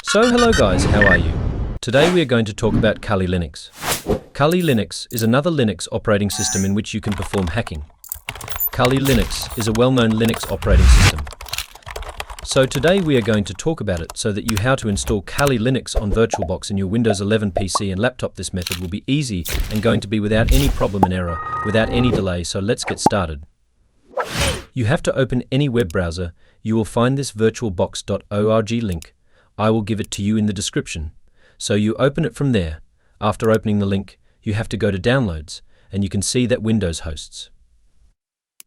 So hello guys, how are you? Today we are going to talk about Kali Linux. Kali Linux is another Linux operating system in which you can perform hacking. Kali Linux is a well-known Linux operating system. So today we are going to talk about it so that you how to install Kali Linux on VirtualBox in your Windows 11 PC and laptop. This method will be easy and going to be without any problem and error, without any delay, so let's get started. You have to open any web browser. You will find this virtualbox.org link. I will give it to you in the description. So you open it from there. After opening the link, you have to go to Downloads, and you can see that Windows hosts.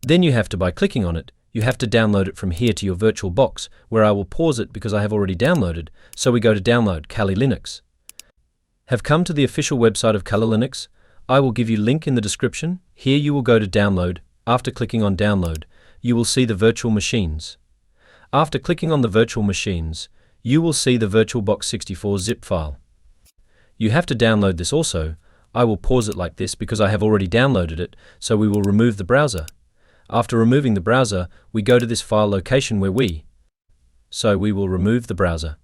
Then you have to, by clicking on it, you have to download it from here to your VirtualBox, where I will pause it because I have already downloaded, so we go to Download Kali Linux. Have come to the official website of Kali Linux. I will give you link in the description. Here you will go to Download. After clicking on Download, you will see the virtual machines. After clicking on the virtual machines, you will see the VirtualBox 64 zip file. You have to download this also. I will pause it like this because I have already downloaded it, so we will remove the browser. After removing the browser, we go to this file location where we will remove the browser.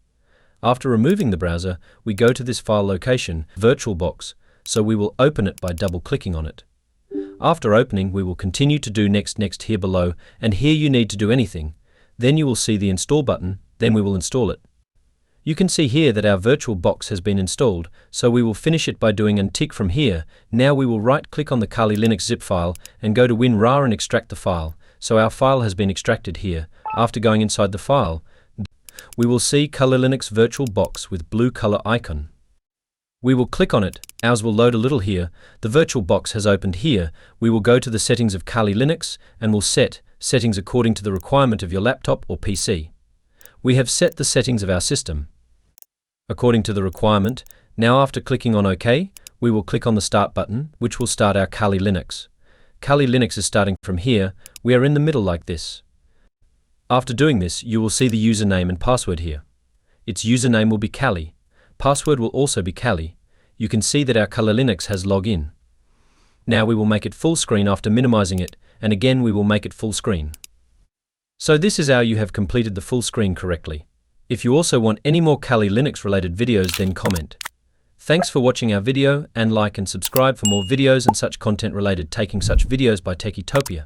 After removing the browser, we go to this file location, VirtualBox, so we will open it by double-clicking on it. After opening, we will continue to do next here below, and here you need to do anything. Then you will see the install button, then we will install it. You can see here that our VirtualBox has been installed, so we will finish it by doing untick from here. Now we will right-click on the Kali Linux zip file and go to WinRAR and extract the file. So our file has been extracted here. After going inside the file, we will see Kali Linux VirtualBox with blue color icon. We will click on it. Ours will load a little here. The VirtualBox has opened here. We will go to the settings of Kali Linux and will set settings according to the requirement of your laptop or PC. We have set the settings of our system according to the requirement. Now after clicking on OK, we will click on the Start button, which will start our Kali Linux. Kali Linux is starting from here. We are in the middle like this. After doing this, you will see the username and password here. Its username will be Kali. Password will also be Kali. You can see that our Kali Linux has login. Now we will make it full screen after minimizing it, and again we will make it full screen. So this is how you have completed the full screen correctly. If you also want any more Kali Linux related videos, then comment. Thanks for watching our video, and like and subscribe for more videos and such content related taking such videos by Techitopia.